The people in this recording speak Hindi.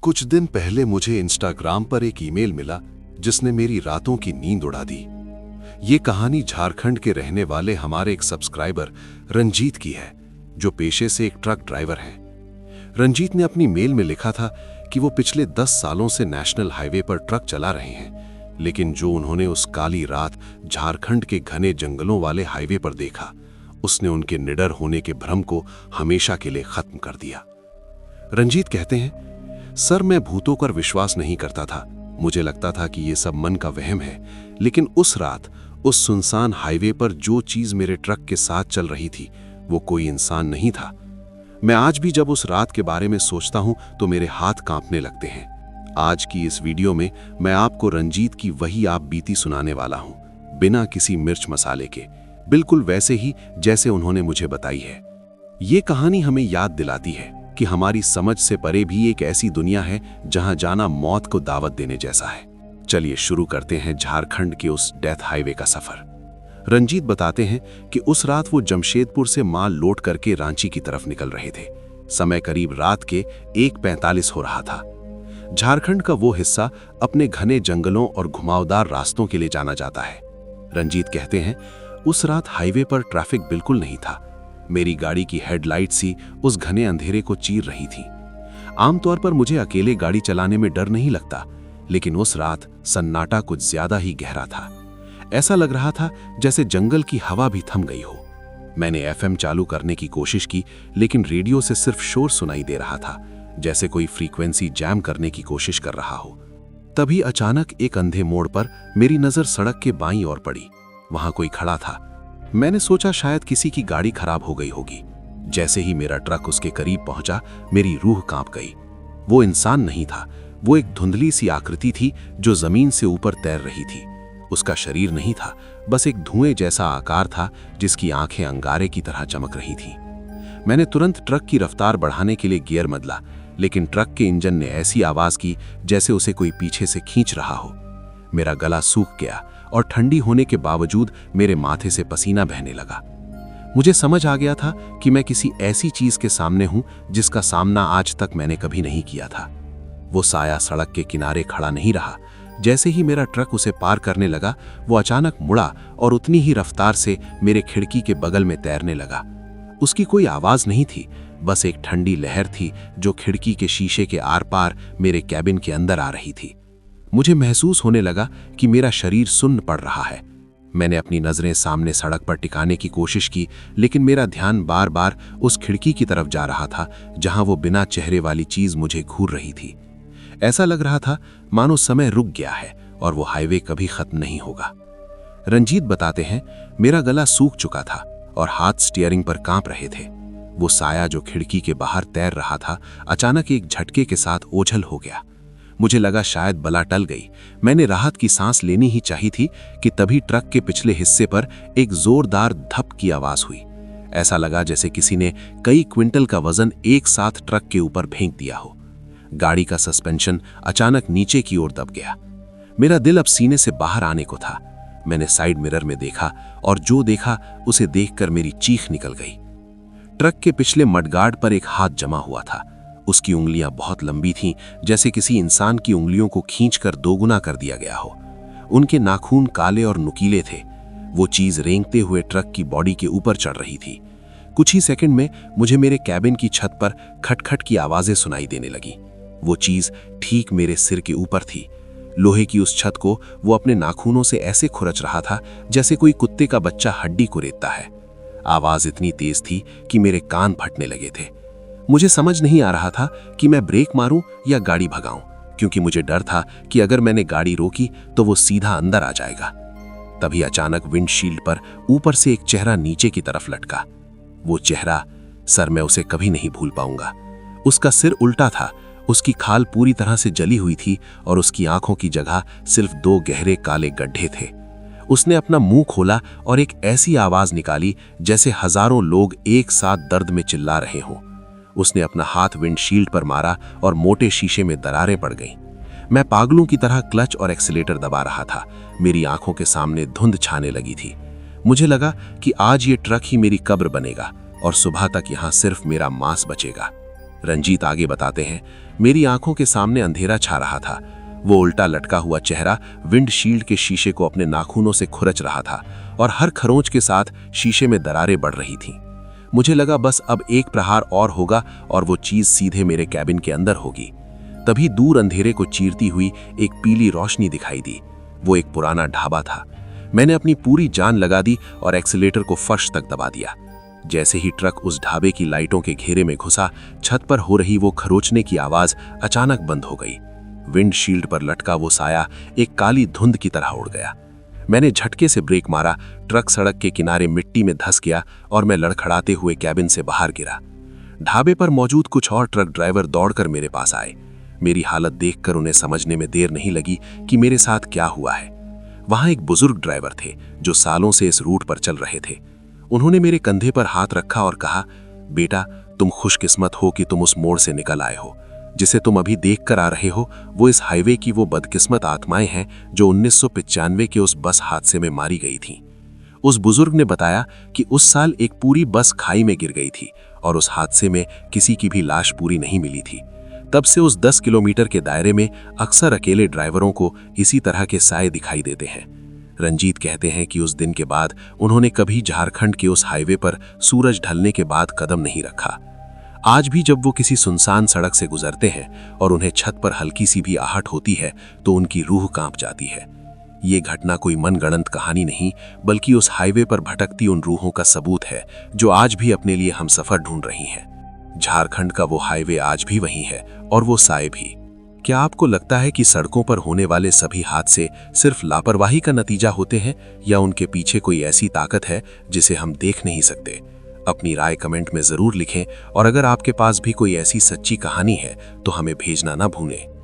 कुछ दिन पहले मुझे इंस्टाग्राम पर एक ईमेल मिला जिसने मेरी रातों की नींद उड़ा दी। ये कहानी झारखंड के रहने वाले हमारे एक सब्सक्राइबर रंजीत की है, जो पेशे से एक ट्रक ड्राइवर हैं। रंजीत ने अपनी मेल में लिखा था कि वो पिछले 10 सालों से नेशनल हाईवे पर ट्रक चला रहे हैं, लेकिन जो उन्होंने उस काली रात झारखंड के घने जंगलों वाले हाईवे पर देखा, उसने उनके निडर होने के भ्रम को हमेशा के लिए खत्म कर दिया। रंजीत कहते हैं, सर, मैं भूतों पर विश्वास नहीं करता था। मुझे लगता था कि ये सब मन का वहम है, लेकिन उस रात उस सुनसान हाईवे पर जो चीज मेरे ट्रक के साथ चल रही थी वो कोई इंसान नहीं था। मैं आज भी जब उस रात के बारे में सोचता हूं तो मेरे हाथ कांपने लगते हैं। आज की इस वीडियो में मैं आपको रंजीत की वही आप बीती सुनाने वाला हूं, बिना किसी मिर्च मसाले के, बिल्कुल वैसे ही जैसे उन्होंने मुझे बताई है। ये कहानी हमें याद दिलाती है कि हमारी समझ से परे भी एक ऐसी दुनिया है जहां जाना मौत को दावत देने जैसा है। चलिए शुरू करते हैं झारखंड के उस डेथ हाईवे का सफर। रंजीत बताते हैं कि उस रात वो जमशेदपुर से माल लोड करके रांची की तरफ निकल रहे थे। समय करीब रात के 1:45 हो रहा था। झारखंड का वो हिस्सा अपने घने जंगलों और घुमावदार रास्तों के लिए जाना जाता है। रंजीत कहते हैं, उस रात हाईवे पर ट्रैफिक बिल्कुल नहीं था। मेरी गाड़ी की हेडलाइट सी उस घने अंधेरे को चीर रही थी। आमतौर पर मुझे अकेले गाड़ी चलाने में डर नहीं लगता, लेकिन उस रात सन्नाटा कुछ ज्यादा ही गहरा था। ऐसा लग रहा था जैसे जंगल की हवा भी थम गई हो। मैंने एफएम चालू करने की कोशिश की, लेकिन रेडियो से सिर्फ शोर सुनाई दे रहा था, जैसे कोई फ्रीक्वेंसी जैम करने की कोशिश कर रहा हो। तभी अचानक एक अंधे मोड़ पर मेरी नजर सड़क के बाईं ओर पड़ी। वहां कोई खड़ा था। मैंने सोचा शायद किसी की गाड़ी खराब हो गई होगी। जैसे ही मेरा ट्रक उसके करीब पहुंचा, मेरी रूह कांप गई। वो इंसान नहीं था, वो एक धुंधली सी आकृति थी जो जमीन से ऊपर तैर रही थी। उसका शरीर नहीं था, बस एक धुएं जैसा आकार था जिसकी आंखें अंगारे की तरह चमक रही थी। मैंने तुरंत ट्रक की रफ्तार बढ़ाने के लिए गियर बदला, लेकिन ट्रक के इंजन ने ऐसी आवाज की जैसे उसे कोई पीछे से खींच रहा हो। मेरा गला सूख गया और ठंडी होने के बावजूद मेरे माथे से पसीना बहने लगा। मुझे समझ आ गया था कि मैं किसी ऐसी चीज के सामने हूं जिसका सामना आज तक मैंने कभी नहीं किया था। वो साया सड़क के किनारे खड़ा नहीं रहा। जैसे ही मेरा ट्रक उसे पार करने लगा, वो अचानक मुड़ा और उतनी ही रफ्तार से मेरे खिड़की के बगल में तैरने लगा। उसकी कोई आवाज नहीं थी, बस एक ठंडी लहर थी जो खिड़की के शीशे के आर पार मेरे कैबिन के अंदर आ रही थी। मुझे महसूस होने लगा कि मेरा शरीर सुन्न पड़ रहा है। मैंने अपनी नजरें सामने सड़क पर टिकाने की कोशिश की, लेकिन मेरा ध्यान बार बार उस खिड़की की तरफ जा रहा था जहां वो बिना चेहरे वाली चीज मुझे घूर रही थी। ऐसा लग रहा था मानो समय रुक गया है और वो हाईवे कभी खत्म नहीं होगा। रंजीत बताते हैं, मेरा गला सूख चुका था और हाथ स्टीयरिंग पर कांप रहे थे। वो साया जो खिड़की के बाहर तैर रहा था, अचानक एक झटके के साथ ओझल हो गया। मुझे लगा शायद बला टल गई। मैंने राहत की सांस लेनी ही चाहिए थी कि तभी ट्रक के पिछले हिस्से पर एक जोरदार धप की आवाज हुई। ऐसा लगा जैसे किसी ने कई क्विंटल का वजन एक साथ ट्रक के ऊपर फेंक दिया हो। गाड़ी का सस्पेंशन अचानक नीचे की ओर दब गया। मेरा दिल अब सीने से बाहर आने को था। मैंने साइड मिरर में देखा और जो देखा उसे देखकर मेरी चीख निकल गई। ट्रक के पिछले मडगार्ड पर एक हाथ जमा हुआ था। उसकी उंगलियां बहुत लंबी थीं, जैसे किसी इंसान की उंगलियों को खींचकर दोगुना कर दिया गया हो। उनके नाखून काले और नुकीले थे। वो चीज रेंगते हुए ट्रक की बॉडी के ऊपर चढ़ रही थी। कुछ ही सेकंड में मुझे मेरे कैबिन की छत पर खटखट की आवाजें सुनाई देने लगी। वो चीज ठीक मेरे सिर के ऊपर थी। लोहे की उस छत को वो अपने नाखूनों से ऐसे खुरच रहा था जैसे कोई कुत्ते का बच्चा हड्डी को रेतता है। आवाज इतनी तेज थी कि मेरे कान फटने लगे थे। मुझे समझ नहीं आ रहा था कि मैं ब्रेक मारूं या गाड़ी भगाऊं, क्योंकि मुझे डर था कि अगर मैंने गाड़ी रोकी तो वो सीधा अंदर आ जाएगा। तभी अचानक विंडशील्ड पर ऊपर से एक चेहरा नीचे की तरफ लटका। वो चेहरा, सर, मैं उसे कभी नहीं भूल पाऊंगा। उसका सिर उल्टा था, उसकी खाल पूरी तरह से जली हुई थी और उसकी आंखों की जगह सिर्फ 2 गहरे काले गड्ढे थे। उसने अपना मुंह खोला और एक ऐसी आवाज निकाली जैसे हजारों लोग एक साथ दर्द में चिल्ला रहे हों। उसने अपना हाथ विंडशील्ड पर मारा और मोटे शीशे में दरारें पड़ गईं। मैं पागलों की तरह क्लच और एक्सीलेटर दबा रहा था। मेरी आंखों के सामने धुंध छाने लगी थी। मुझे लगा कि आज ये ट्रक ही मेरी कब्र बनेगा और सुबह तक यहां सिर्फ मेरा मांस बचेगा। रंजीत आगे बताते हैं, मेरी आंखों के सामने अंधेरा छा रहा था। वो उल्टा लटका हुआ चेहरा विंडशील्ड के शीशे को अपने नाखूनों से खुरच रहा था और हर खरोंच के साथ शीशे में दरारें बढ़ रही थीं। मुझे लगा बस अब एक प्रहार और होगा और वो चीज सीधे मेरे कैबिन के अंदर होगी। तभी दूर अंधेरे को चीरती हुई एक पीली रोशनी दिखाई दी। वो एक पुराना ढाबा था। मैंने अपनी पूरी जान लगा दी और एक्सीलेटर को फर्श तक दबा दिया। जैसे ही ट्रक उस ढाबे की लाइटों के घेरे में घुसा, छत पर हो रही वो खरोचने की आवाज अचानक बंद हो गई। विंडशील्ड पर लटका वो साया एक काली धुंध की तरह उड़ गया। मैंने झटके से ब्रेक मारा, ट्रक सड़क के किनारे मिट्टी में धंस गया और मैं लड़खड़ाते हुए कैबिन से बाहर गिरा। ढाबे पर मौजूद कुछ और ट्रक ड्राइवर दौड़कर मेरे पास आए। मेरी हालत देखकर उन्हें समझने में देर नहीं लगी कि मेरे साथ क्या हुआ है। वहां एक बुजुर्ग ड्राइवर थे जो सालों से इस रूट पर चल रहे थे। उन्होंने मेरे कंधे पर हाथ रखा और कहा, बेटा, तुम खुशकिस्मत हो कि तुम उस मोड़ से निकल आए हो। जिसे तुम अभी देख कर आ रहे हो वो इस हाईवे की वो बदकिस्मत आत्माएं हैं जो 1995 के उस बस हादसे में मारी गई थीं। उस बुजुर्ग ने बताया कि उस साल एक पूरी बस खाई में गिर गई थी और उस हादसे में किसी की भी लाश पूरी नहीं मिली थी। तब से उस 10 किलोमीटर के दायरे में अक्सर अकेले ड्राइवरों को इसी तरह के साए दिखाई देते हैं। रंजीत कहते हैं कि उस दिन के बाद उन्होंने कभी झारखंड के उस हाईवे पर सूरज ढलने के बाद कदम नहीं रखा। आज भी जब वो किसी सुनसान सड़क से गुजरते हैं और उन्हें छत पर हल्की सी भी आहट होती है तो उनकी रूह कांप जाती है। ये घटना कोई मनगढ़ंत कहानी नहीं, बल्कि उस हाईवे पर भटकती उन रूहों का सबूत है जो आज भी अपने लिए हम सफर ढूंढ रही हैं। झारखंड का वो हाईवे आज भी वहीं है और वो साए भी। क्या आपको लगता है कि सड़कों पर होने वाले सभी हादसे सिर्फ लापरवाही का नतीजा होते हैं या उनके पीछे कोई ऐसी ताकत है जिसे हम देख नहीं सकते? अपनी राय कमेंट में जरूर लिखें और अगर आपके पास भी कोई ऐसी सच्ची कहानी है तो हमें भेजना ना भूलें।